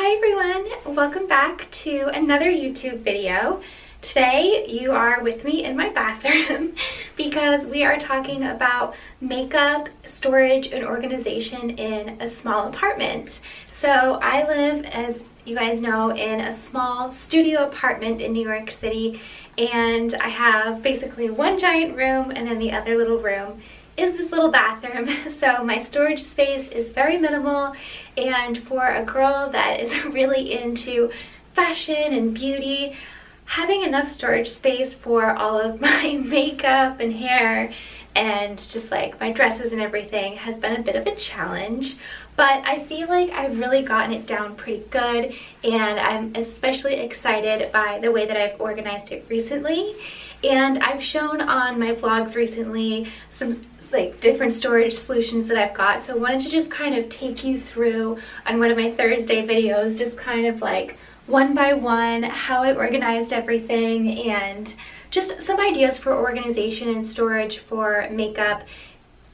Hi everyone, welcome back to another YouTube video. Today you are with me in my bathroom because we are talking about makeup, storage, and organization in a small apartment. So I live, as you guys know, in a small studio apartment in New York City, and I have basically one giant room and then the other little room is this little bathroom. So my storage space is very minimal, and for a girl that is really into fashion and beauty, having enough storage space for all of my makeup and hair and just like my dresses and everything has been a bit of a challenge. But I feel like I've really gotten it down pretty good, and I'm especially excited by the way that I've organized it recently. And I've shown on my vlogs recently some like different storage solutions that I've got, so I wanted to just kind of take you through on one of my Thursday videos, just kind of like one by one how I organized everything and just some ideas for organization and storage for makeup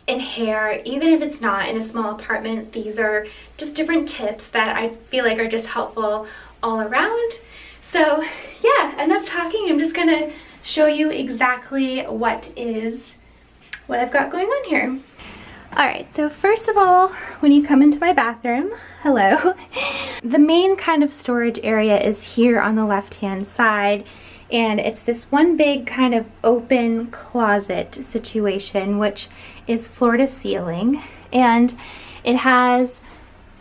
and hair. Even if it's not in a small apartment, these are just different tips that I feel like are just helpful all around. So yeah, enough talking. I'm just gonna show you exactly what I've got going on here. Alright, so first of all, when you come into my bathroom, hello, the main kind of storage area is here on the left-hand side, and it's this one big kind of open closet situation, which is floor to ceiling, and it has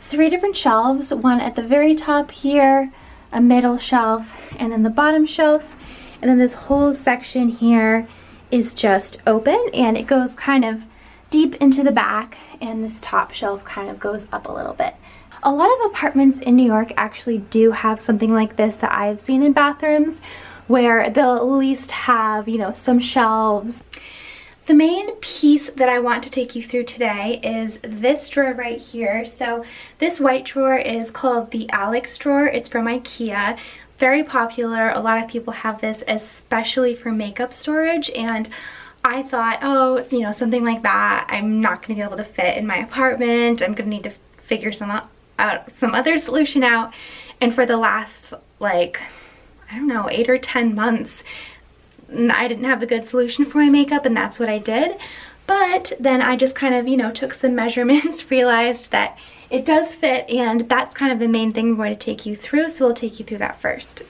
3 different shelves, one at the very top here, a middle shelf, and then the bottom shelf, and then this whole section here is just open, and it goes kind of deep into the back, and this top shelf kind of goes up a little bit. A lot of apartments in New York actually do have something like this that I've seen in bathrooms, where they'll at least have, you know, some shelves. The main piece that I want to take you through today is this drawer right here. So this white drawer is called the Alex drawer. It's from IKEA. Very popular. A lot of people have this, especially for makeup storage, and I thought, oh, you know, something like that I'm not going to be able to fit in my apartment. I'm going to need to figure some other solution out. And for the last, like, I don't know, 8 or 10 months, I didn't have a good solution for my makeup, and that's what I did. But then I just kind of, you know, took some measurements, realized that it does fit, and that's kind of the main thing we're going to take you through, so we'll take you through that first.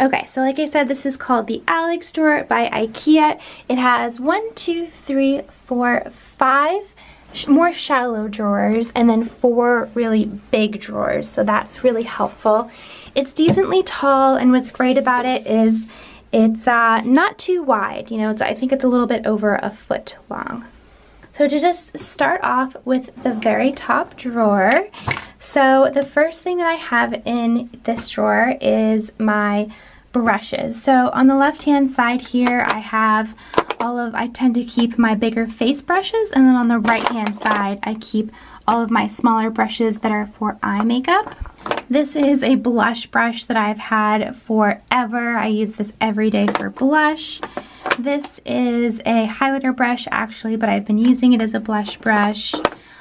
Okay, so like I said, this is called the Alex drawer by IKEA. It has 1, 2, 3, 4, 5 more shallow drawers, and then 4 really big drawers, so that's really helpful. It's decently tall, and what's great about it is it's not too wide. You know, I think it's a little bit over a foot long. So to just start off with the very top drawer, so the first thing that I have in this drawer is my brushes. So on the left-hand side here, I tend to keep my bigger face brushes, and then on the right-hand side, I keep all of my smaller brushes that are for eye makeup. This is a blush brush that I've had forever. I use this every day for blush. This is a highlighter brush actually, but I've been using it as a blush brush.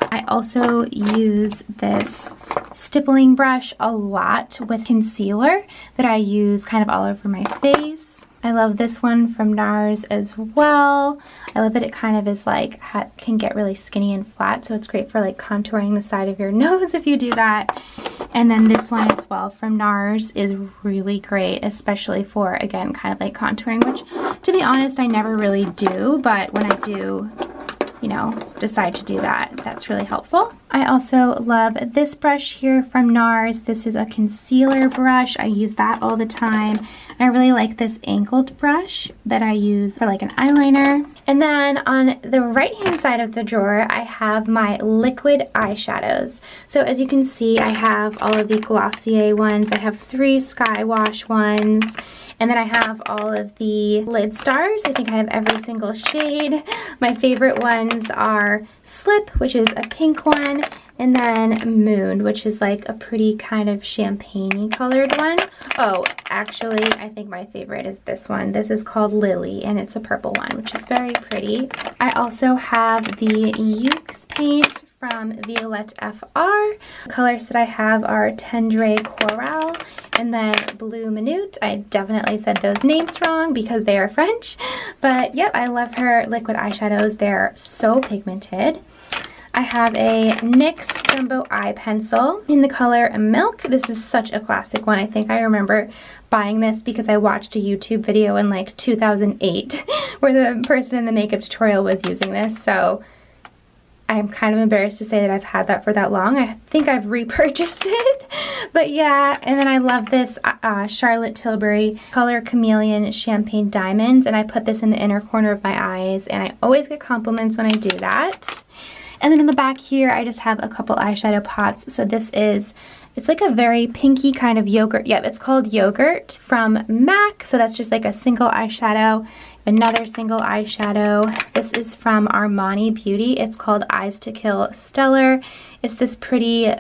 I also use this stippling brush a lot with concealer that I use kind of all over my face. I love this one from NARS as well. I love that it kind of is like, can get really skinny and flat, so it's great for like contouring the side of your nose if you do that. And then this one as well from NARS is really great, especially for, again, kind of like contouring, which to be honest, I never really do, but when I do, you know, decide to do that, that's really helpful. I also love this brush here from NARS. This is a concealer brush. I use that all the time. I really like this angled brush that I use for like an eyeliner. And then on the right hand side of the drawer, I have my liquid eyeshadows. So as you can see, I have all of the Glossier ones. I have 3 Sky Wash ones. And then I have all of the lid stars. I think I have every single shade. My favorite ones are Slip, which is a pink one, and then Moon, which is like a pretty kind of champagne-y colored one. Oh, actually, I think my favorite is this one. This is called Lily, and it's a purple one, which is very pretty. I also have the Yuke's paint from Violette FR. The colors that I have are Tendre Coral and then Blue Minute. I definitely said those names wrong because they are French. But yep, I love her liquid eyeshadows. They're so pigmented. I have a NYX Jumbo Eye Pencil in the color Milk. This is such a classic one. I think I remember buying this because I watched a YouTube video in like 2008 where the person in the makeup tutorial was using this. So I'm kind of embarrassed to say that I've had that for that long. I think I've repurchased it. But yeah, and then I love this Charlotte Tilbury color Chameleon Champagne Diamonds. And I put this in the inner corner of my eyes. And I always get compliments when I do that. And then in the back here, I just have a couple eyeshadow pots. So this is, it's like a very pinky kind of yogurt. Yep, it's called Yogurt from MAC. So that's just like a single eyeshadow, another single eyeshadow. This is from Armani Beauty. It's called Eyes to Kill Stellar. It's this pretty,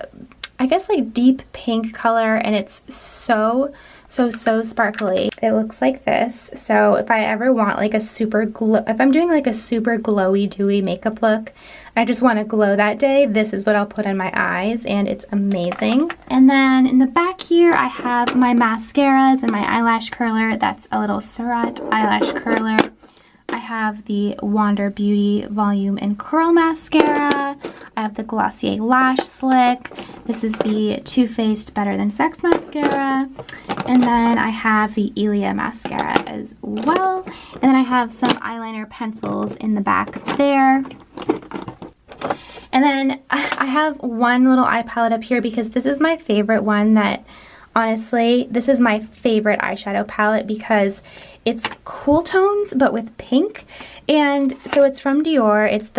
I guess like deep pink color, and it's so sparkly. It looks like this. So if I ever want like a if I'm doing like a super glowy dewy makeup look, I just want to glow that day, this is what I'll put on my eyes, and it's amazing. And then in the back here, I have my mascaras and my eyelash curler. That's a little Surratt eyelash curler. I have the Wander Beauty Volume and Curl Mascara. I have the Glossier Lash Slick. This is the Too Faced Better Than Sex Mascara. And then I have the Ilia Mascara as well. And then I have some eyeliner pencils in the back there. And then I have one little eye palette up here because this is my favorite one that, honestly, this is my favorite eyeshadow palette because it's cool tones but with pink. And so it's from Dior. It's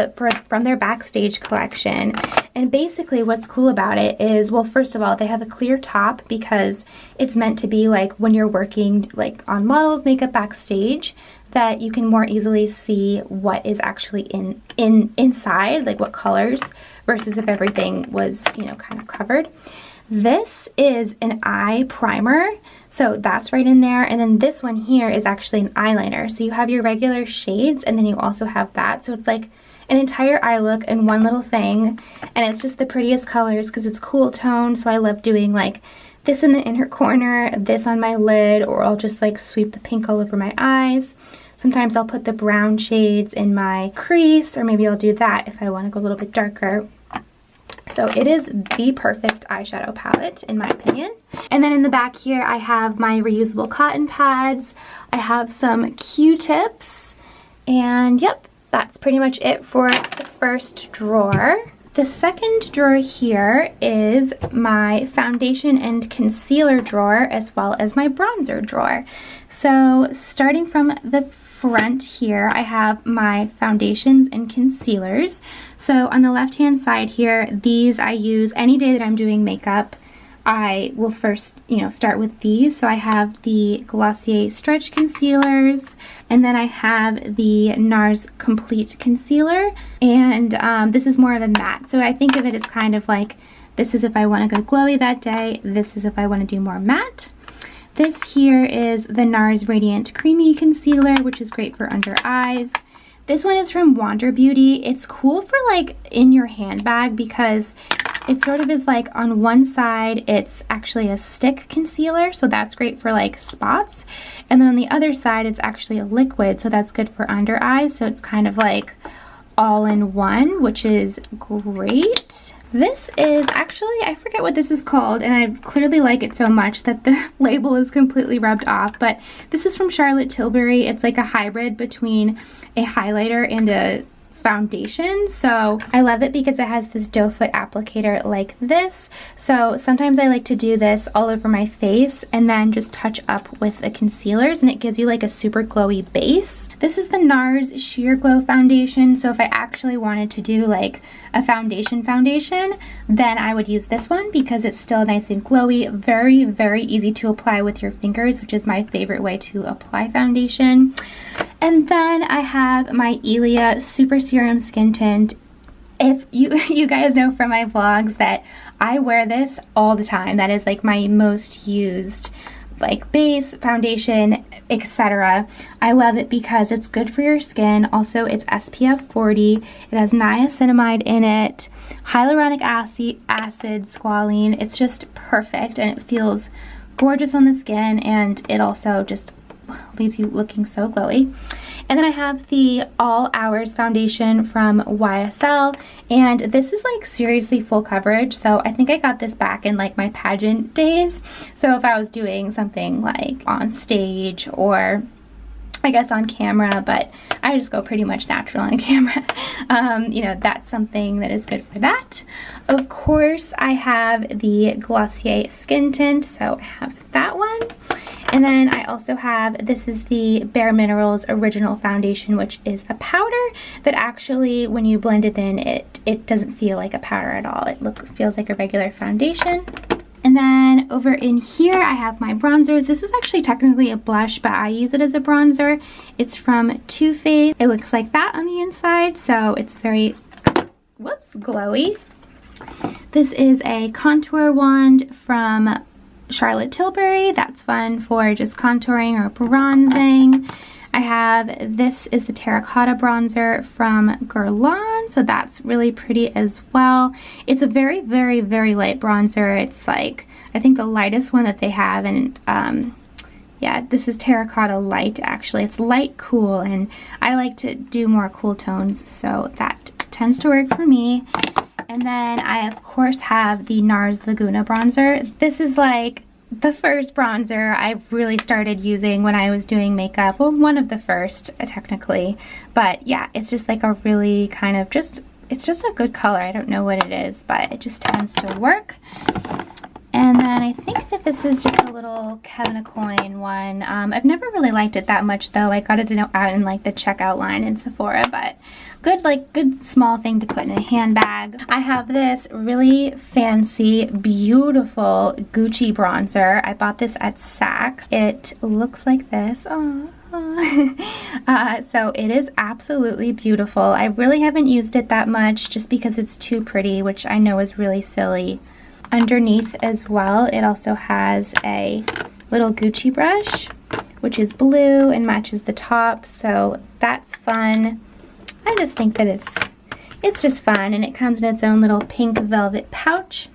from their Backstage collection. And basically what's cool about it is, well, first of all, they have a clear top because it's meant to be like when you're working like on models makeup backstage, that you can more easily see what is actually inside, like what colors, versus if everything was, you know, kind of covered. This is an eye primer, so that's right in there. And then this one here is actually an eyeliner. So you have your regular shades, and then you also have that. So it's like an entire eye look in one little thing. And it's just the prettiest colors because it's cool tone. So I love doing like this in the inner corner, this on my lid, or I'll just like sweep the pink all over my eyes. Sometimes I'll put the brown shades in my crease, or maybe I'll do that if I want to go a little bit darker. So it is the perfect eyeshadow palette in my opinion. And then in the back here I have my reusable cotton pads. I have some Q-tips, and yep, that's pretty much it for the first drawer. The second drawer here is my foundation and concealer drawer, as well as my bronzer drawer. So starting from the front here, I have my foundations and concealers. So on the left hand side here, these I use any day that I'm doing makeup. I will first, you know, start with these. So I have the Glossier Stretch Concealers, and then I have the NARS Complete Concealer, and this is more of a matte. So I think of it as kind of like, this is if I want to go glowy that day, this is if I want to do more matte. This here is the NARS Radiant Creamy Concealer, which is great for under eyes. This one is from Wander Beauty. It's cool for like in your handbag because it sort of is like on one side it's actually a stick concealer, so that's great for like spots. And then on the other side it's actually a liquid, so that's good for under eyes. So it's kind of like all in one, which is great. This is actually, I forget what this is called, and I clearly like it so much that the label is completely rubbed off, but this is from Charlotte Tilbury. It's like a hybrid between a highlighter and a foundation. So I love it because it has this doe foot applicator like this. So sometimes I like to do this all over my face and then just touch up with the concealers, and it gives you like a super glowy base. This is the NARS Sheer Glow Foundation. So if I actually wanted to do like a foundation, then I would use this one because it's still nice and glowy. Very, very easy to apply with your fingers, which is my favorite way to apply foundation. And then I have my Ilia Super Serum Skin Tint. If you guys know from my vlogs that I wear this all the time. That is like my most used like base, foundation, etc. I love it because it's good for your skin. Also, it's SPF 40. It has niacinamide in it, hyaluronic acid, squalene. It's just perfect, and it feels gorgeous on the skin, and it also just leaves you looking so glowy. And then I have the All Hours foundation from YSL, and this is like seriously full coverage, so I think I got this back in like my pageant days. So if I was doing something like on stage or I guess on camera, but I just go pretty much natural on camera. You know, that's something that is good for that. Of course, I have the Glossier Skin Tint, so I have that one. And then I also have, this is the Bare Minerals Original Foundation, which is a powder that actually, when you blend it in, it doesn't feel like a powder at all. It feels like a regular foundation. And then over in here, I have my bronzers. This is actually technically a blush, but I use it as a bronzer. It's from Too Faced. It looks like that on the inside, so it's very, whoops, glowy. This is a contour wand from Charlotte Tilbury. That's fun for just contouring or bronzing. I have, this is the terracotta bronzer from Guerlain, so that's really pretty as well. It's a very, very, very light bronzer. It's like, I think the lightest one that they have, and yeah, this is terracotta light actually. It's light cool, and I like to do more cool tones, so that tends to work for me. And then I of course have the NARS Laguna bronzer. This is like the first bronzer I really started using when I was doing makeup. Well, one of the first, technically. But yeah, it's just like a really kind of just, it's just a good color. I don't know what it is, but it just tends to work. And then I think that this is just a little Kevin Aucoin one. I've never really liked it that much though. I got it out in like the checkout line in Sephora, but good small thing to put in a handbag. I have this really fancy, beautiful Gucci bronzer. I bought this at Saks. It looks like this. So it is absolutely beautiful. I really haven't used it that much just because it's too pretty, which I know is really silly. Underneath as well, it also has a little Gucci brush, which is blue and matches the top, so that's fun. I just think that it's just fun, and it comes in its own little pink velvet pouch.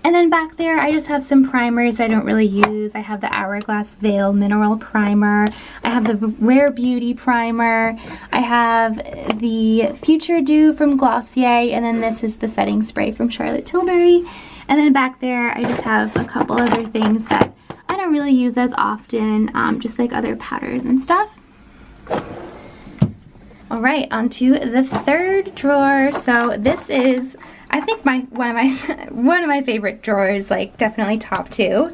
And then back there, I just have some primers I don't really use. I have the Hourglass Veil Mineral Primer. I have the Rare Beauty Primer. I have the Future Dew from Glossier, and then this is the setting spray from Charlotte Tilbury. And then back there, I just have a couple other things that I don't really use as often, just like other powders and stuff. All right, on to the third drawer. So this is, I think one of my favorite drawers, like definitely top two.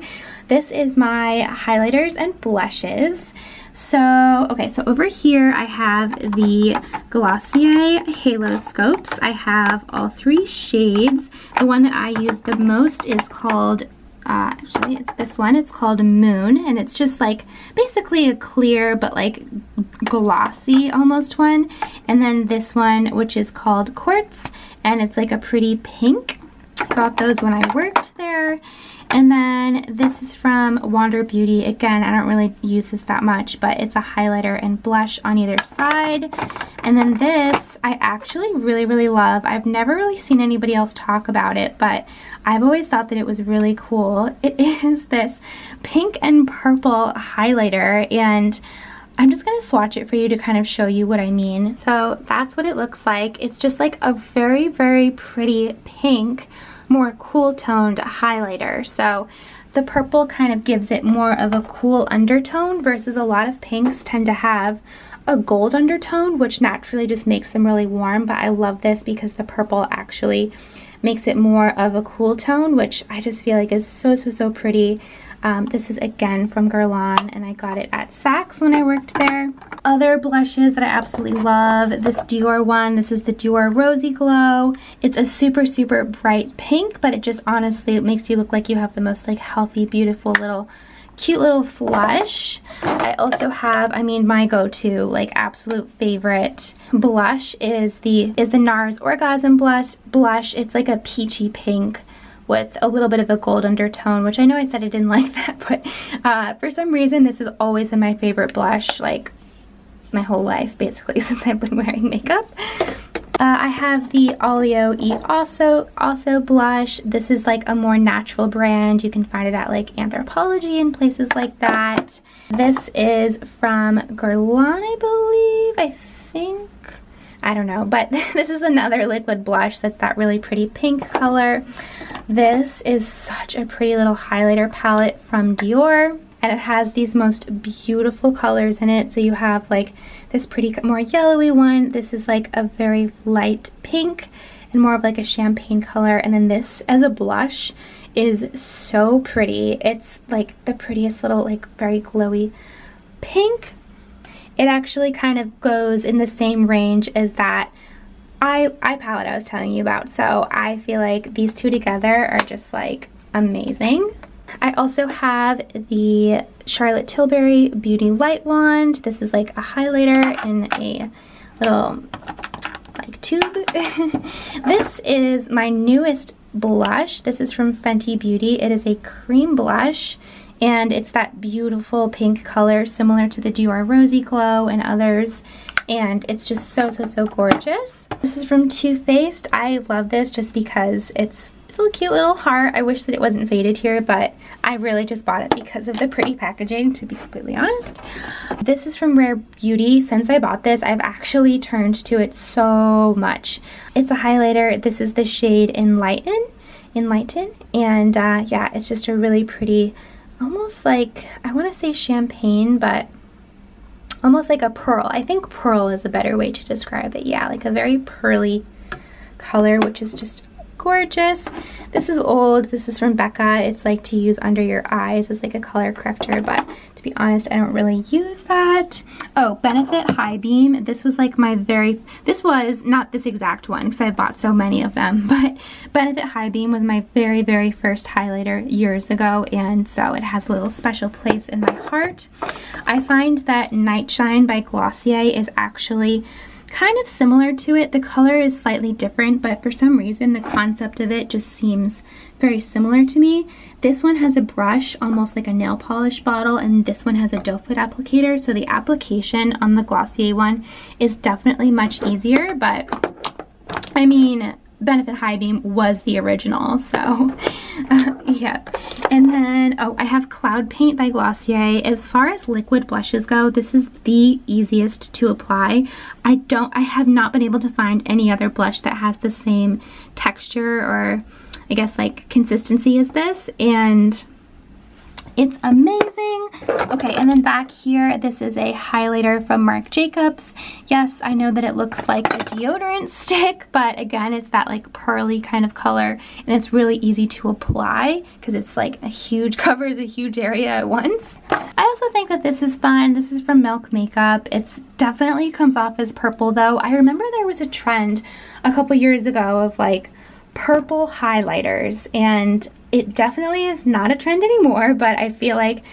This is my highlighters and blushes. So, okay, so over here I have the Glossier Halo Scopes. I have all three shades. The one that I use the most is called, actually it's this one, it's called Moon, and it's just like basically a clear but like glossy almost one. And then this one, which is called Quartz, and it's like a pretty pink. Got those when I worked there. And then this is from Wander Beauty. Again, I don't really use this that much, but it's a highlighter and blush on either side. And then this, I actually really, really love. I've never really seen anybody else talk about it, but I've always thought that it was really cool. It is this pink and purple highlighter, and I'm just going to swatch it for you to kind of show you what I mean. So that's what it looks like. It's just like a very, very pretty pink, more cool toned highlighter. So the purple kind of gives it more of a cool undertone versus a lot of pinks tend to have a gold undertone, which naturally just makes them really warm. But I love this because the purple actually makes it more of a cool tone, which I just feel like is so, so, so pretty. This is again from Guerlain, and I got it at Saks when I worked there. Other blushes that I absolutely love, this Dior one. This is the Dior Rosy Glow. It's a super, super bright pink, but it just honestly, it makes you look like you have the most like healthy, beautiful little cute little flush. I also have, I mean, my go-to, like absolute favorite blush is the NARS Orgasm blush. It's like a peachy pink with a little bit of a gold undertone, which I know I said I didn't like that, but for some reason this has always been my favorite blush, like my whole life basically, since I've been wearing makeup. I have the Oleo E also blush. This is like a more natural brand. You can find it at like Anthropologie and places like that. This is from Guerlain, I believe, I think. I don't know, but this is another liquid blush that's that really pretty pink color. This is such a pretty little highlighter palette from Dior. And it has these most beautiful colors in it. So you have like this pretty more yellowy one. This is like a very light pink and more of like a champagne color. And then this as a blush is so pretty. It's like the prettiest little like very glowy pink. It actually kind of goes in the same range as that eye palette I was telling you about. So I feel like these two together are just like amazing. I also have the Charlotte Tilbury Beauty Light Wand. This is like a highlighter in a little like tube. This is my newest blush. This is from Fenty Beauty. It is a cream blush and it's that beautiful pink color similar to the Dior Rosy Glow and others. And it's just so gorgeous. This is from Too Faced. I love this just because it's a cute little heart. I wish that it wasn't faded here, but I really just bought it because of the pretty packaging, to be completely honest. This is from Rare Beauty. Since I bought this, I've actually turned to it so much. It's a highlighter. This is the shade Enlighten, and yeah, it's just a really pretty, almost like, I want to say champagne, but almost like a pearl. I think pearl is a better way to describe it. Yeah, like a very pearly color, which is just gorgeous. This is old. This is from Becca. It's like to use under your eyes as like a color corrector, but to be honest, I don't really use that. Oh, Benefit High Beam. This was like my this was not this exact one because I bought so many of them, but Benefit High Beam was my very first highlighter years ago, and so it has a little special place in my heart. I find that Night Shine by Glossier is actually kind of similar to it. The color is slightly different, but for some reason the concept of it just seems very similar to me. This one has a brush, almost like a nail polish bottle, and this one has a doe foot applicator, so the application on the Glossier one is definitely much easier, but I mean, Benefit High Beam was the original, so yeah. And then, oh, I have Cloud Paint by Glossier. As far as liquid blushes go, this is the easiest to apply. I have not been able to find any other blush that has the same texture or I guess like consistency as this, and it's amazing. Okay, and then back here, this is a highlighter from Marc Jacobs. Yes, I know that it looks like a deodorant stick, but again, it's that like pearly kind of color, and it's really easy to apply because it's like covers a huge area at once. I also think that this is fun. This is from Milk Makeup. It's definitely comes off as purple though. I remember there was a trend a couple years ago of like purple highlighters, and it definitely is not a trend anymore, but I feel like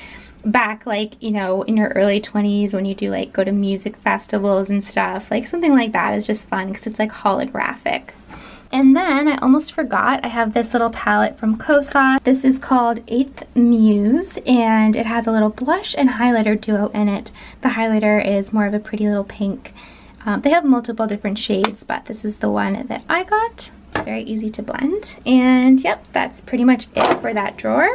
back, like, you know, in your early 20s when you do like go to music festivals and stuff, like something like that is just fun because it's like holographic. And then I almost forgot, I have this little palette from Kosas. This is called 8th Muse, and it has a little blush and highlighter duo in it. The highlighter is more of a pretty little pink. They have multiple different shades, but this is the one that I got. Very easy to blend. And yep, that's pretty much it for that drawer.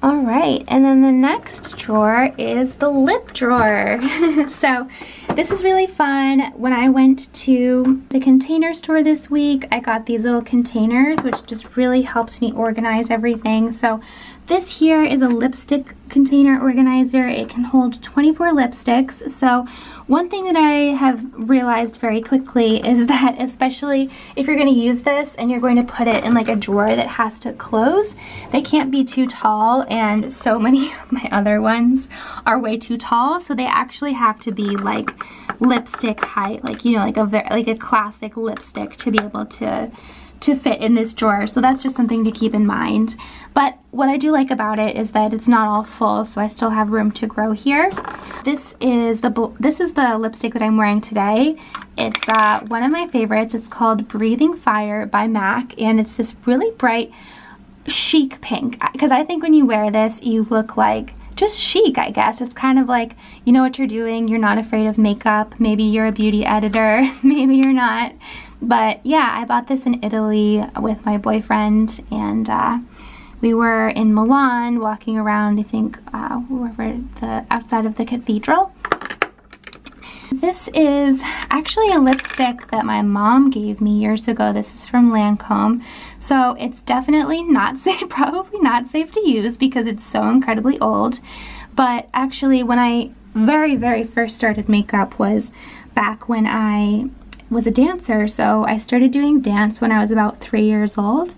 All right, and then the next drawer is the lip drawer. So this is really fun. When I went to the container store this week, I got these little containers, which just really helped me organize everything. So this here is a lipstick container organizer. It can hold 24 lipsticks. So one thing that I have realized very quickly is that, especially if you're going to use this and you're going to put it in like a drawer that has to close, they can't be too tall, and so many of my other ones are way too tall, so they actually have to be like lipstick height, like, you know, like a classic lipstick to be able to fit in this drawer. So that's just something to keep in mind. But what I do like about it is that it's not all full, so I still have room to grow here. This is the lipstick that I'm wearing today. It's one of my favorites. It's called Breathing Fire by MAC, and it's this really bright chic pink, because I think when you wear this, you look like just chic, I guess. It's kind of like, you know what you're doing, you're not afraid of makeup. Maybe you're a beauty editor, maybe you're not. But yeah, I bought this in Italy with my boyfriend, and we were in Milan walking around, I think, outside of the cathedral. This is actually a lipstick that my mom gave me years ago. This is from Lancome. So it's definitely not safe, probably not safe to use because it's so incredibly old. But actually when I very first started makeup was back when I was a dancer. So I started doing dance when I was about 3 years old.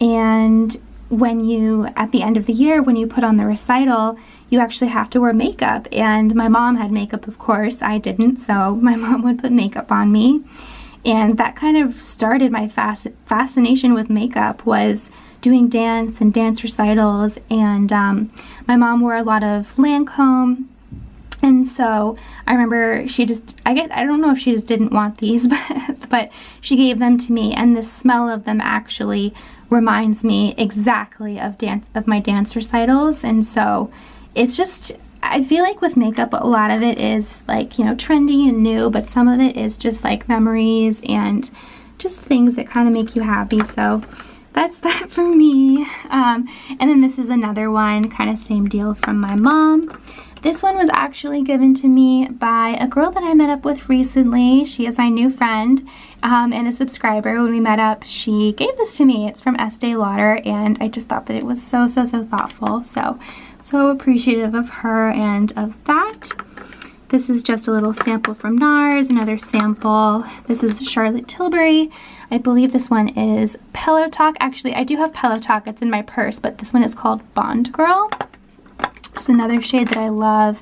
And when you, at the end of the year, when you put on the recital, you actually have to wear makeup. And my mom had makeup, of course. I didn't, so my mom would put makeup on me. And that kind of started my fascination with makeup, was doing dance and dance recitals. And my mom wore a lot of Lancome. And so I remember she just, I don't know if she just didn't want these, but she gave them to me. And the smell of them actually reminds me exactly of my dance recitals. And so it's just, I feel like with makeup, a lot of it is like, you know, trendy and new, but some of it is just like memories and just things that kind of make you happy. So that's that for me. And then this is another one, kind of same deal, from my mom. This one was actually given to me by a girl that I met up with recently. She is my new friend and a subscriber. When we met up, she gave this to me. It's from Estee Lauder, and I just thought that it was so thoughtful. So appreciative of her and of that. This is just a little sample from NARS, another sample. This is Charlotte Tilbury. I believe this one is Pillow Talk. Actually, I do have Pillow Talk. It's in my purse, but this one is called Bond Girl. It's another shade that I love.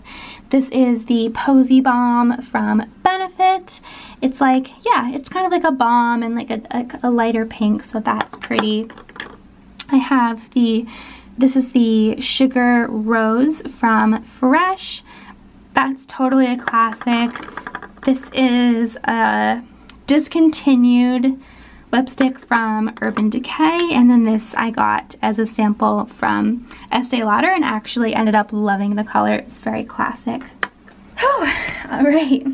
This is the Posy Balm from Benefit. It's like, yeah, it's kind of like a balm and like a lighter pink, so that's pretty. I have this is the Sugar Rose from Fresh. That's totally a classic. This is a discontinued lipstick from Urban Decay, and then this I got as a sample from Estee Lauder and actually ended up loving the color. It's very classic. Whew. All right.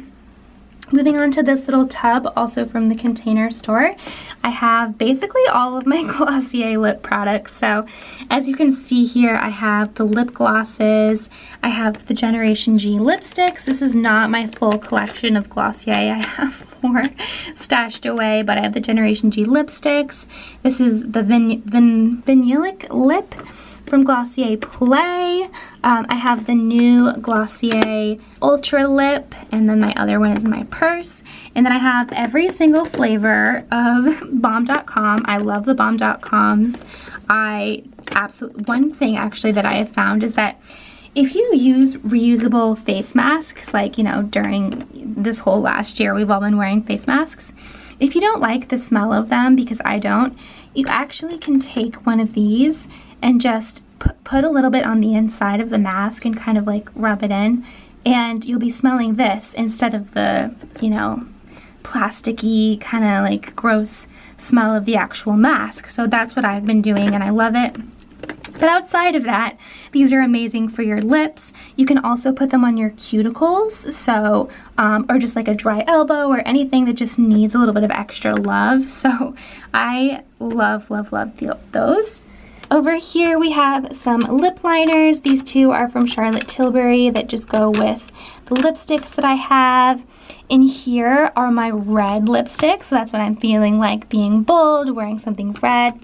Moving on to this little tub, also from the Container Store. I have basically all of my Glossier lip products. So as you can see here, I have the lip glosses. I have the Generation G lipsticks. This is not my full collection of Glossier. I have more stashed away, but I have the Generation G lipsticks. This is the Vinylic Lip from Glossier Play. I have the new Glossier Ultra Lip, and then my other one is in my purse. And then I have every single flavor of Bomb.com. I love the Bomb.coms. One thing actually that I have found is that if you use reusable face masks, like, you know, during this whole last year, we've all been wearing face masks. If you don't like the smell of them, because I don't, you actually can take one of these and just put a little bit on the inside of the mask and kind of like rub it in, and you'll be smelling this instead of the, you know, plasticky kind of like gross smell of the actual mask. So that's what I've been doing, and I love it. But outside of that, these are amazing for your lips. You can also put them on your cuticles, so or just like a dry elbow or anything that just needs a little bit of extra love. So I love those. Over here we have some lip liners. These two are from Charlotte Tilbury that just go with the lipsticks that I have. In here are my red lipsticks, so that's what I'm feeling like, being bold, wearing something red.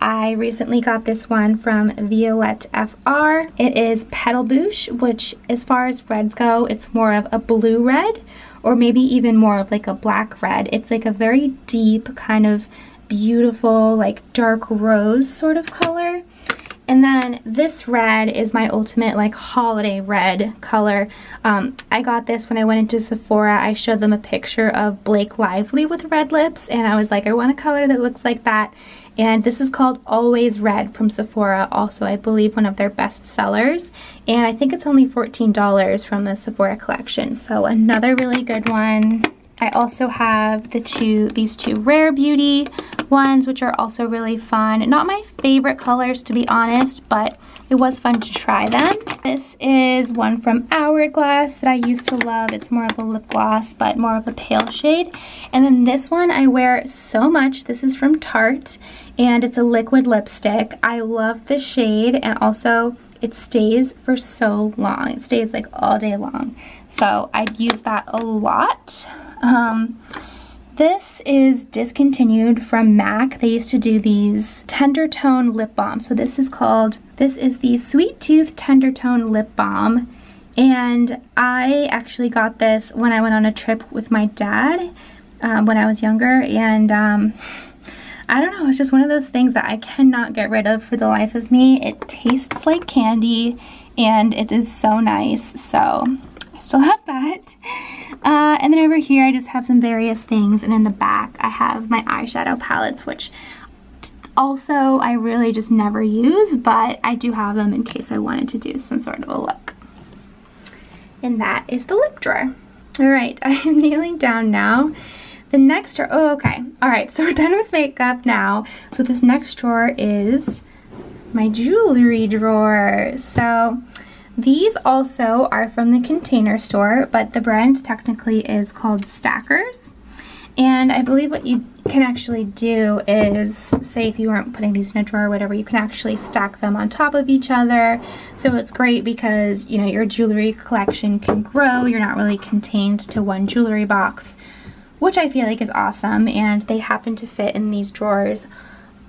I recently got this one from Violette FR. It is Petal Bouche, which as far as reds go, it's more of a blue red, or maybe even more of like a black red. It's like a very deep kind of beautiful, like dark rose sort of color. And then this red is my ultimate like holiday red color. I got this when I went into Sephora. I showed them a picture of Blake Lively with red lips, and I was like, I want a color that looks like that. And this is called Always Red from Sephora, also I believe one of their best sellers. And I think it's only $14 from the Sephora collection, so another really good one. I also have these two Rare Beauty ones, which are also really fun. Not my favorite colors, to be honest, but it was fun to try them. This is one from Hourglass that I used to love. It's more of a lip gloss, but more of a pale shade. And then this one I wear so much. This is from Tarte, and it's a liquid lipstick. I love the shade, and also it stays for so long. It stays like all day long. So I'd use that a lot. This is discontinued from MAC. They used to do these Tender Tone lip balm. So this is the Sweet Tooth Tender Tone lip balm. And I actually got this when I went on a trip with my dad when I was younger. And I don't know, it's just one of those things that I cannot get rid of for the life of me. It tastes like candy and it is so nice. So I still have that. And then over here I just have some various things, and in the back I have my eyeshadow palettes, which also I really just never use, but I do have them in case I wanted to do some sort of a look. And that is the lip drawer. Alright, I am kneeling down now. The next drawer, oh okay, alright, so we're done with makeup now. So this next drawer is my jewelry drawer. So these also are from the Container Store, but the brand technically is called Stackers. And I believe what you can actually do is, say if you weren't putting these in a drawer or whatever, you can actually stack them on top of each other. So it's great because, you know, your jewelry collection can grow. You're not really contained to one jewelry box, which I feel like is awesome. And they happen to fit in these drawers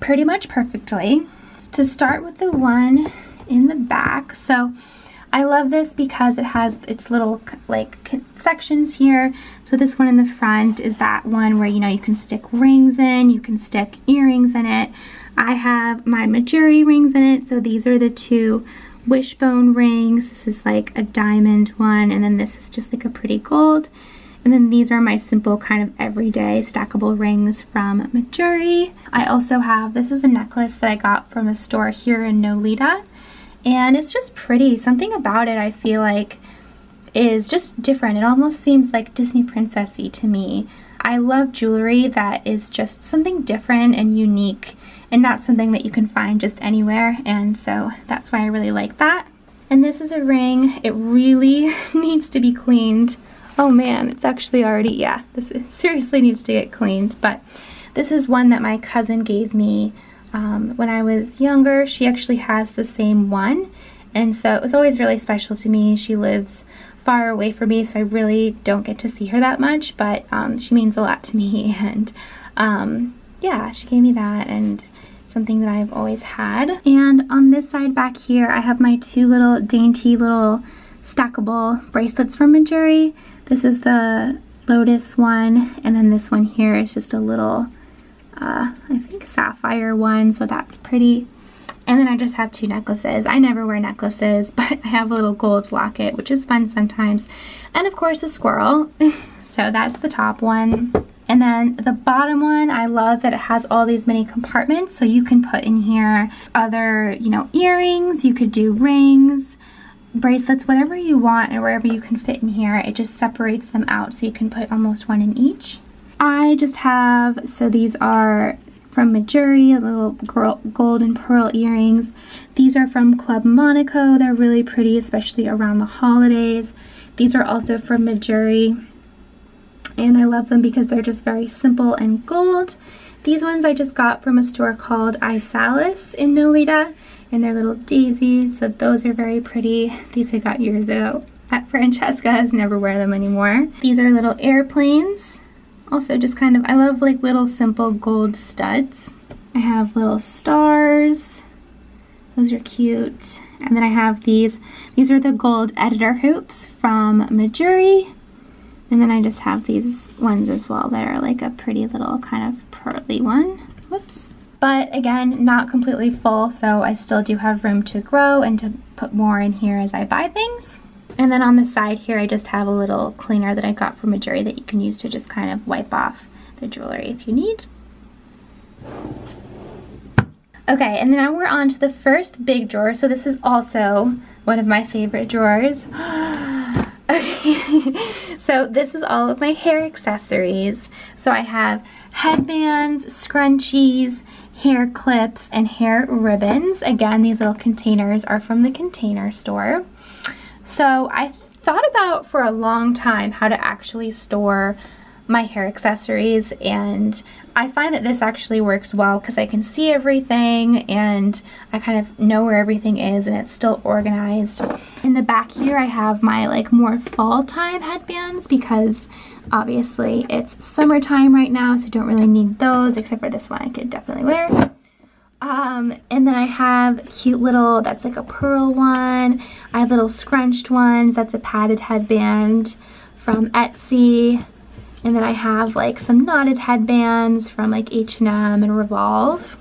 pretty much perfectly. To start with the one in the back, so I love this because it has its little like sections here. So this one in the front is that one where, you know, you can stick rings in, you can stick earrings in it. I have my Majuri rings in it. So these are the two wishbone rings. This is like a diamond one, and then this is just like a pretty gold. And then these are my simple kind of everyday stackable rings from Majuri. I also have, this is a necklace that I got from a store here in Nolita. And it's just pretty. Something about it I feel like is just different. It almost seems like Disney princessy to me. I love jewelry that is just something different and unique and not something that you can find just anywhere. And so that's why I really like that. And this is a ring. It really needs to be cleaned. Oh man, it's actually already, yeah, seriously needs to get cleaned. But this is one that my cousin gave me when I was younger. She actually has the same one, and so it was always really special to me. She lives far away from me, so I really don't get to see her that much, but she means a lot to me. And yeah, she gave me that, and something that I've always had. And on this side back here I have my two little dainty little stackable bracelets from Majuri. This is the Lotus one, and then this one here is just a little I think sapphire one, so that's pretty. And then I just have two necklaces. I never wear necklaces, but I have a little gold locket, which is fun sometimes. And of course a squirrel. So that's the top one. And then the bottom one, I love that it has all these mini compartments, so you can put in here other, you know, earrings, you could do rings, bracelets, whatever you want, and wherever you can fit in here. It just separates them out so you can put almost one in each. I just have, so these are from Majuri, little gold and pearl earrings. These are from Club Monaco. They're really pretty, especially around the holidays. These are also from Majuri, and I love them because they're just very simple and gold. These ones I just got from a store called Isalis in Nolita, and they're little daisies, so those are very pretty. These I got years ago at Francesca's, never wear them anymore. These are little airplanes. Also just kind of, I love like little simple gold studs. I have little stars. Those are cute. And then I have these. These are the gold editor hoops from Majuri. And then I just have these ones as well that are like a pretty little kind of pearly one. Whoops. But again, not completely full, so I still do have room to grow and to put more in here as I buy things. And then on the side here, I just have a little cleaner that I got from Majuri that you can use to just kind of wipe off the jewelry if you need. Okay, and now we're on to the first big drawer. So this is also one of my favorite drawers. Okay, So this is all of my hair accessories. So I have headbands, scrunchies, hair clips, and hair ribbons. Again, these little containers are from the Container Store. So I thought about for a long time how to actually store my hair accessories, and I find that this actually works well because I can see everything and I kind of know where everything is and it's still organized. In the back here I have my like more fall time headbands because obviously it's summertime right now, so I don't really need those, except for this one I could definitely wear. And then I have cute little, that's like a pearl one. I have little scrunched ones, that's a padded headband from Etsy. And then I have like some knotted headbands from like H&M and Revolve.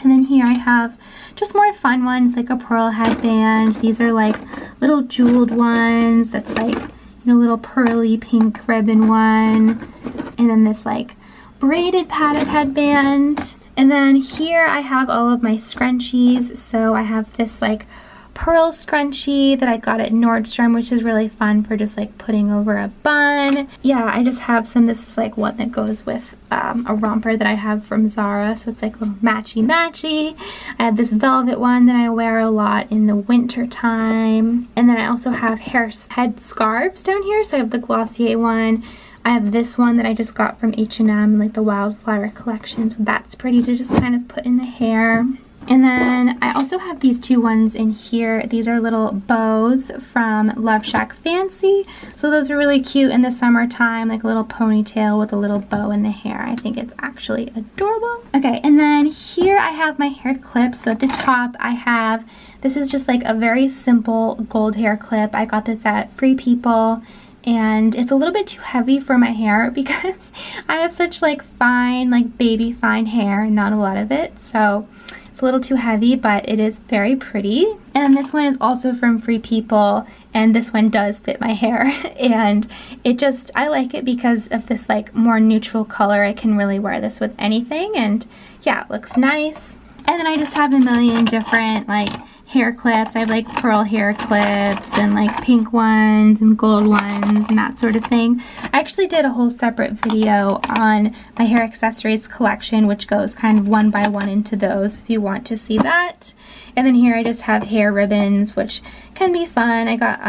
And then here I have just more fun ones like a pearl headband. These are like little jeweled ones. That's like, you know, little pearly pink ribbon one. And then this like braided padded headband. And then here I have all of my scrunchies. So I have this like pearl scrunchie that I got at Nordstrom, which is really fun for just like putting over a bun. Yeah, I just have some, this is like one that goes with a romper that I have from Zara, so it's like a little matchy. I have this velvet one that I wear a lot in the winter time. And then I also have head scarves down here, so I have the Glossier one. I have this one that I just got from H&M, like the Wildflower collection, so that's pretty to just kind of put in the hair. And then I also have these two ones in here. These are little bows from Love Shack Fancy. So those are really cute in the summertime, like a little ponytail with a little bow in the hair. I think it's actually adorable. Okay, and then here I have my hair clips. So at the top I have, this is just like a very simple gold hair clip. I got this at Free People. And it's a little bit too heavy for my hair because I have such like fine, like baby fine hair and not a lot of it. So it's a little too heavy, but it is very pretty. And this one is also from Free People, and this one does fit my hair. And it just, I like it because of this like more neutral color. I can really wear this with anything, and yeah, it looks nice. And then I just have a million different like hair clips. I have like pearl hair clips and like pink ones and gold ones and that sort of thing. I actually did a whole separate video on my hair accessories collection, which goes kind of one by one into those if you want to see that. And then here I just have hair ribbons, which can be fun. I got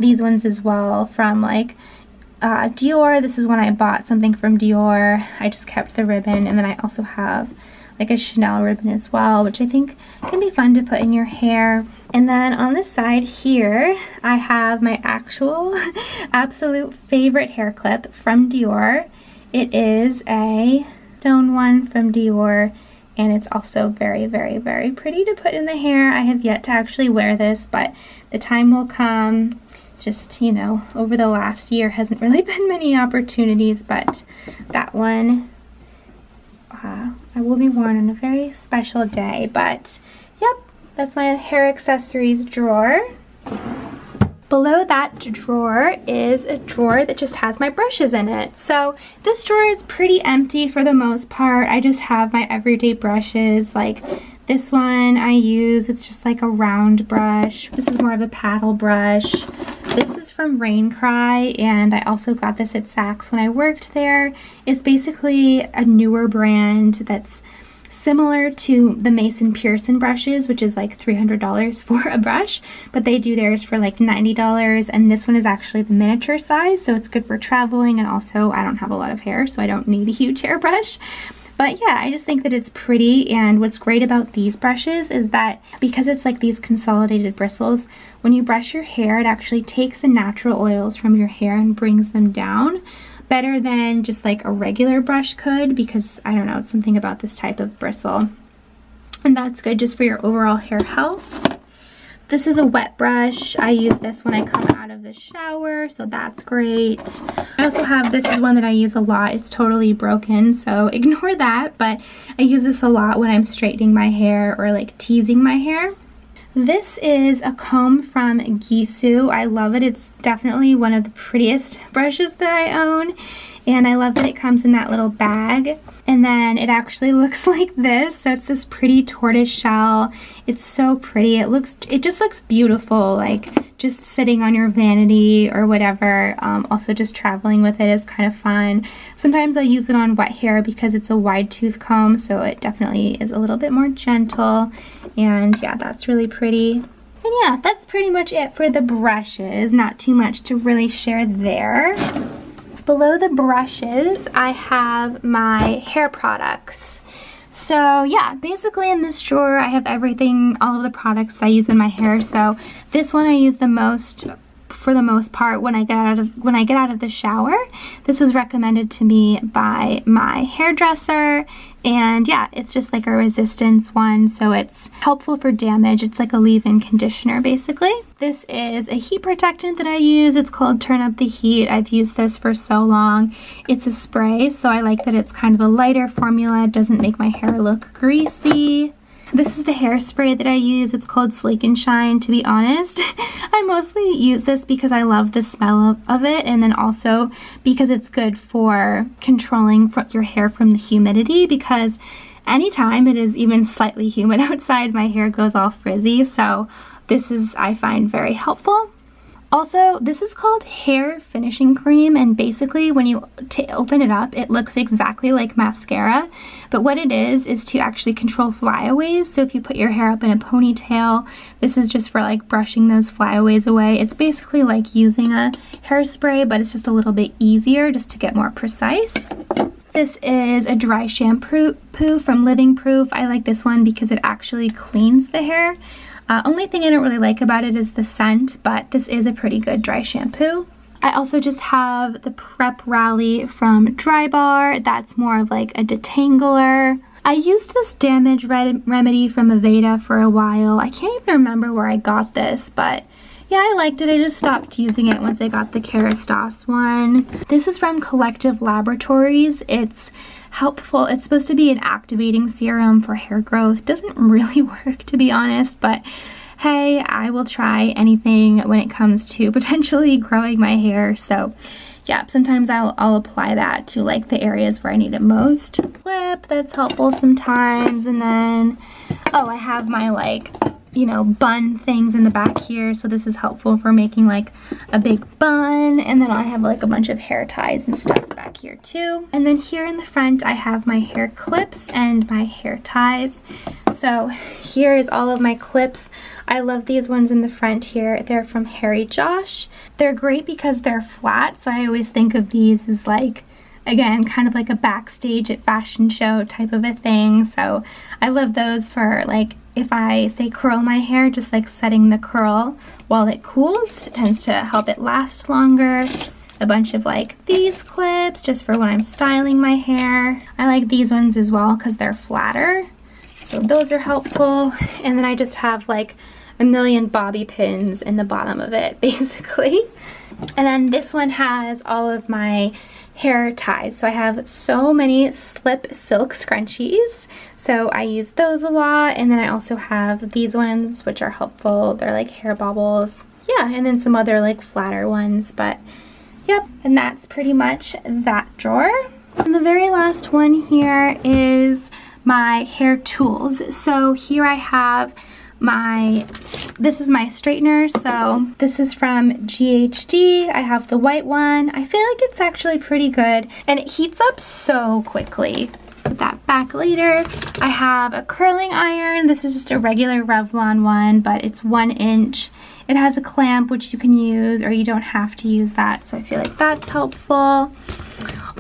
these ones as well from like Dior. This is when I bought something from Dior. I just kept the ribbon. And then I also have like a Chanel ribbon as well, which I think can be fun to put in your hair. And then on the side here, I have my actual absolute favorite hair clip from Dior. It is a stone one from Dior, and it's also very, very, very pretty to put in the hair. I have yet to actually wear this, but the time will come. It's just, you know, over the last year hasn't really been many opportunities, but that one I will be worn on a very special day. But yep, that's my hair accessories drawer. Below that drawer is a drawer that just has my brushes in it. So this drawer is pretty empty for the most part. I just have my everyday brushes. Like this one I use, it's just like a round brush. This is more of a paddle brush. This is from Rain Cry, and I also got this at Saks when I worked there. It's basically a newer brand that's similar to the Mason Pearson brushes, which is like $300 for a brush, but they do theirs for like $90, and this one is actually the miniature size, so it's good for traveling, and also I don't have a lot of hair, so I don't need a huge hairbrush. But yeah, I just think that it's pretty, and what's great about these brushes is that because it's like these consolidated bristles, when you brush your hair, it actually takes the natural oils from your hair and brings them down better than just like a regular brush could, because I don't know, it's something about this type of bristle. And that's good just for your overall hair health. This is a wet brush. I use this when I come out of the shower, so that's great. I also have, this is one that I use a lot. It's totally broken, so ignore that, but I use this a lot when I'm straightening my hair or like teasing my hair. This is a comb from Gisou. I love it. It's definitely one of the prettiest brushes that I own, and I love that it comes in that little bag. And then it actually looks like this. So it's this pretty tortoise shell. It's so pretty. It just looks beautiful, like just sitting on your vanity or whatever. Also just traveling with it is kind of fun. Sometimes I use it on wet hair because it's a wide tooth comb, so it definitely is a little bit more gentle. And yeah, that's really pretty. And yeah, that's pretty much it for the brushes. Not too much to really share there. Below the brushes, I have my hair products. So yeah, basically in this drawer I have everything, all of the products I use in my hair. So this one I use the most, for the most part, when I get out of the shower. This was recommended to me by my hairdresser, and yeah, it's just like a resistance one, so it's helpful for damage. It's like a leave-in conditioner basically. This is a heat protectant that I use. It's called Turn Up the Heat. I've used this for so long. It's a spray, so I like that it's kind of a lighter formula. It doesn't make my hair look greasy. This is the hairspray that I use. It's called Sleek and Shine. To be honest, I mostly use this because I love the smell of it, and then also because it's good for controlling your hair from the humidity, because anytime it is even slightly humid outside, my hair goes all frizzy. So this is, I find, very helpful. Also, this is called Hair Finishing Cream, and basically when you open it up, it looks exactly like mascara, but what it is to actually control flyaways. So if you put your hair up in a ponytail, this is just for like brushing those flyaways away. It's basically like using a hairspray, but it's just a little bit easier just to get more precise. This is a dry shampoo from Living Proof. I like this one because it actually cleans the hair. Only thing I don't really like about it is the scent, but this is a pretty good dry shampoo. I also just have the Prep Rally from Dry Bar. That's more of like a detangler. I used this damage remedy from Aveda for a while. I can't even remember where I got this, but yeah, I liked it. I just stopped using it once I got the Kerastase one. This is from Collective Laboratories. It's helpful. It's supposed to be an activating serum for hair growth. Doesn't really work, to be honest, but hey, I will try anything when it comes to potentially growing my hair. So yeah, sometimes I'll apply that to like the areas where I need it most. Clip, that's helpful sometimes. And then, oh, I have my like, you know, bun things in the back here, so this is helpful for making like a big bun. And then I have like a bunch of hair ties and stuff back here too. And then here in the front I have my hair clips and my hair ties. So here is all of my clips. I love these ones in the front here. They're from Harry Josh. They're great because they're flat, so I always think of these as like, again, kind of like a backstage at fashion show type of a thing. So I love those for like, if I say curl my hair, just like setting the curl while it cools. It tends to help it last longer. A bunch of like these clips just for when I'm styling my hair. I like these ones as well because they're flatter, so those are helpful. And then I just have like a million bobby pins in the bottom of it basically. And then this one has all of my hair ties. So I have so many slip silk scrunchies, so I use those a lot. And then I also have these ones, which are helpful. They're like hair bobbles. Yeah, and then some other like flatter ones, but yep. And that's pretty much that drawer. And the very last one here is my hair tools. So here I have this is my straightener. So this is from GHD. I have the white one. I feel like it's actually pretty good, and it heats up so quickly. Put that back later. I have a curling iron. This is just a regular Revlon one, but it's 1 inch. It has a clamp which you can use, or you don't have to use that, so I feel like that's helpful.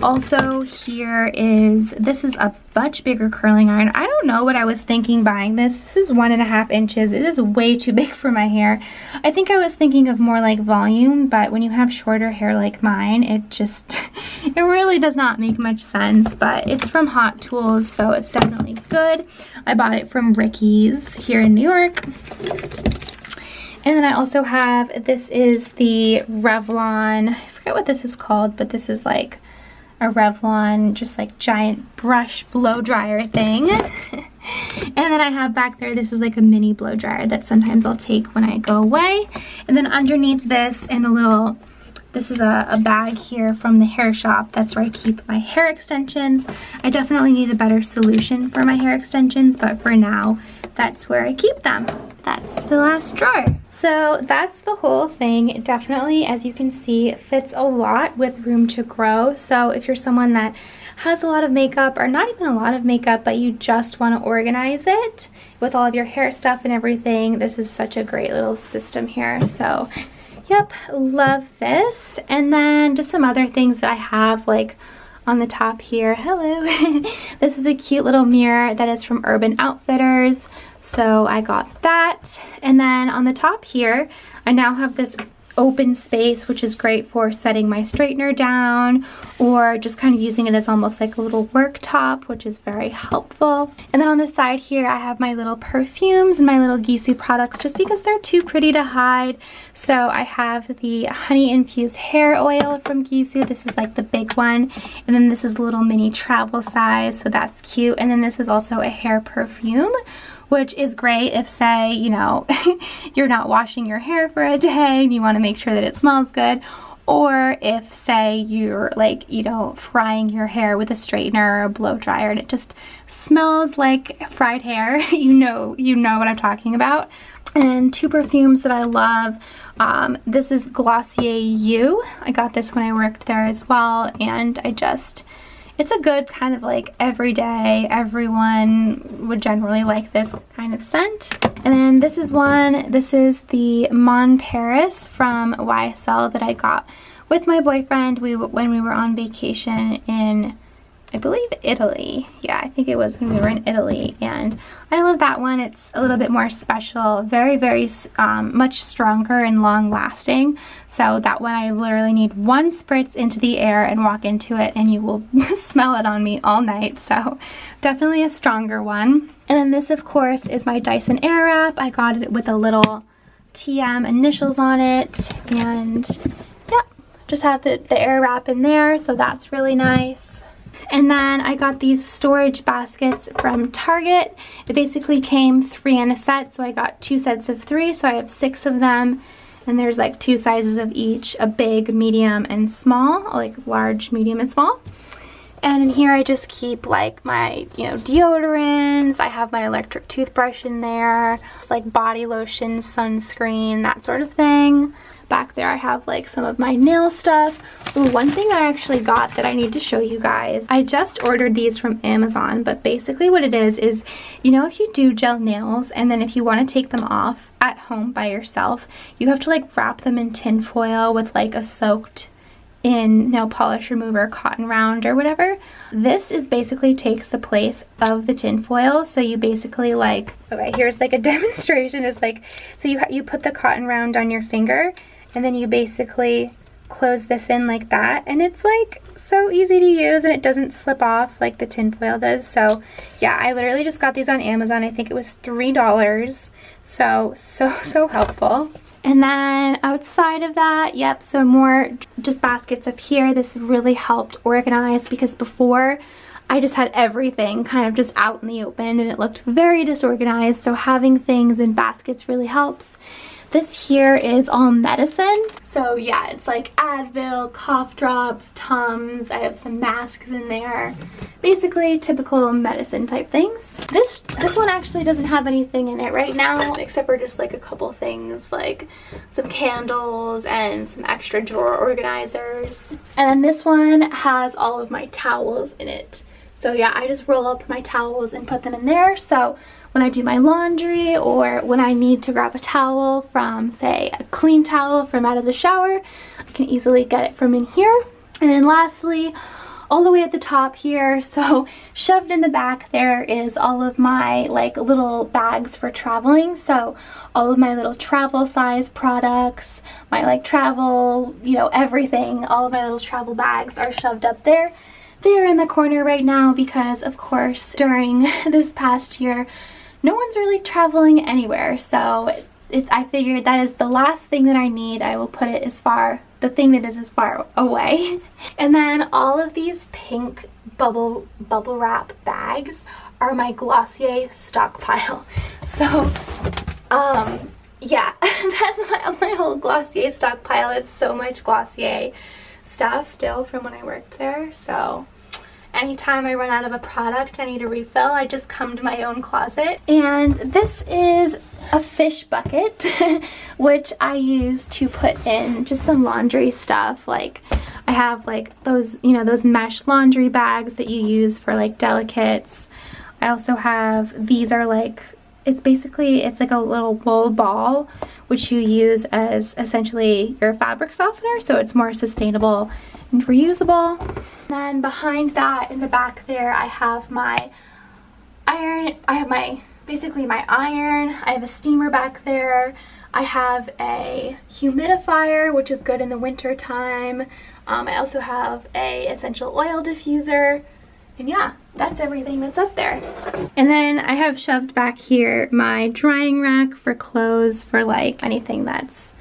Also here this is a much bigger curling iron. I don't know what I was thinking buying this. This is 1.5 inches. It is way too big for my hair. I think I was thinking of more like volume, but when you have shorter hair like mine, it just, it really does not make much sense. But it's from Hot Tools, so it's definitely good. I bought it from Ricky's here in New York. And then I also have, this is the Revlon, I forget what this is called, but this is like a Revlon, just like giant brush blow dryer thing. And then I have back there, this is like a mini blow dryer that sometimes I'll take when I go away. And then underneath this, in a little, this is a bag here from the hair shop. That's where I keep my hair extensions. I definitely need a better solution for my hair extensions, but for now, that's where I keep them. That's the last drawer. So that's the whole thing. It definitely, as you can see, fits a lot with room to grow. So if you're someone that has a lot of makeup, or not even a lot of makeup, but you just want to organize it with all of your hair stuff and everything, this is such a great little system here. So yep, love this. And then just some other things that I have, like on the top here, hello. This is a cute little mirror that is from Urban Outfitters, so I got that. And then on the top here, I now have this open space, which is great for setting my straightener down, or just kind of using it as almost like a little work top, which is very helpful. And then on the side here, I have my little perfumes and my little Gisou products, just because they're too pretty to hide. So I have the honey infused hair oil from Gisou. This is like the big one, and then this is a little mini travel size, so that's cute. And then this is also a hair perfume, which is great if, say, you know, you're not washing your hair for a day and you want to make sure that it smells good, or if, say, you're like, you know, frying your hair with a straightener or a blow dryer and it just smells like fried hair. you know what I'm talking about. And two perfumes that I love. This is Glossier You. I got this when I worked there as well, and it's a good kind of like everyday, everyone would generally like this kind of scent. And then this is the Mon Paris from YSL that I got with my boyfriend when we were on vacation in, I believe, Italy. Yeah, I think it was when we were in Italy, and I love that one. It's a little bit more special, very, very much stronger and long lasting. So that one, I literally need one spritz into the air and walk into it and you will smell it on me all night. So definitely a stronger one. And then this, of course, is my Dyson Airwrap. I got it with a little TM initials on it, and yeah, just have the Airwrap in there, so that's really nice. And then I got these storage baskets from Target. It basically came 3 in a set, so I got 2 sets of 3, so I have 6 of them. And there's like 2 sizes of each, a big, medium, and small, like large, medium, and small. And in here I just keep like my, you know, deodorants. I have my electric toothbrush in there. It's like body lotion, sunscreen, that sort of thing. Back there I have like some of my nail stuff. Ooh, one thing I actually got that I need to show you guys. I just ordered these from Amazon, but basically what it is, you know, if you do gel nails and then if you want to take them off at home by yourself, you have to like wrap them in tin foil with like a soaked in nail polish remover, cotton round or whatever. This is basically takes the place of the tin foil. So you basically like, okay, here's like a demonstration. It's like, so you put the cotton round on your finger and then you basically close this in like that, and it's like so easy to use and it doesn't slip off like the tin foil does. So yeah, I literally just got these on Amazon. I think it was $3. So helpful. And then outside of that, yep, so more just baskets up here. This really helped organize because before I just had everything kind of just out in the open and it looked very disorganized. So having things in baskets really helps. This here is all medicine. So yeah, it's like Advil, cough drops, Tums. I have some masks in there. Basically typical medicine type things. This one actually doesn't have anything in it right now except for just like a couple things like some candles and some extra drawer organizers. And then this one has all of my towels in it. So yeah, I just roll up my towels and put them in there. So when I do my laundry or when I need to grab a towel from, say, a clean towel from out of the shower, I can easily get it from in here. And then lastly, all the way at the top here, so shoved in the back there is all of my like little bags for traveling. So all of my little travel size products, my like travel, you know, everything, all of my little travel bags are shoved up there. They're in the corner right now because, of course, during this past year, no one's really traveling anywhere. So I figured that is the last thing that I need. I will put it the thing that is as far away. And then all of these pink bubble wrap bags are my Glossier stockpile. So, yeah, that's my whole Glossier stockpile. I have so much Glossier stuff still from when I worked there. So anytime I run out of a product I need a refill, I just come to my own closet. And this is a fish bucket, which I use to put in just some laundry stuff. Like I have like those, you know, those mesh laundry bags that you use for like delicates. I also have, these are like, it's like a little wool ball, which you use as essentially your fabric softener, so it's more sustainable and reusable. And then behind that, in the back there, I have my iron. I have basically my iron. I have a steamer back there. I have a humidifier, which is good in the winter time. I also have a essential oil diffuser. And yeah, that's everything that's up there. And then I have shoved back here my drying rack for clothes, for like anything that's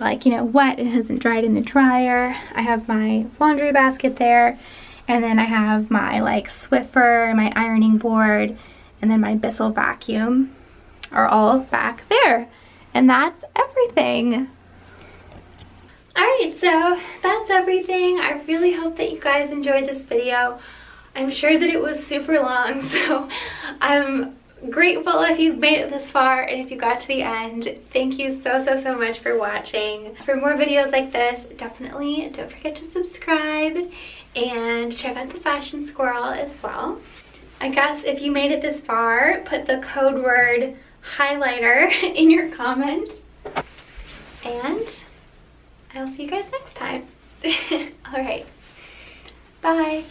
like, you know, wet and hasn't dried in the dryer. I have my laundry basket there. And then I have my like Swiffer, my ironing board, and then my Bissell vacuum are all back there. And that's everything. Alright, so that's everything. I really hope that you guys enjoyed this video. I'm sure that it was super long, so I'm grateful if you made it this far and if you got to the end. Thank you so much for watching. For more videos like this, definitely don't forget to subscribe and check out the fashion squirrel as well. I guess if you made it this far, put the code word highlighter in your comment, and I'll see you guys next time. Alright, bye.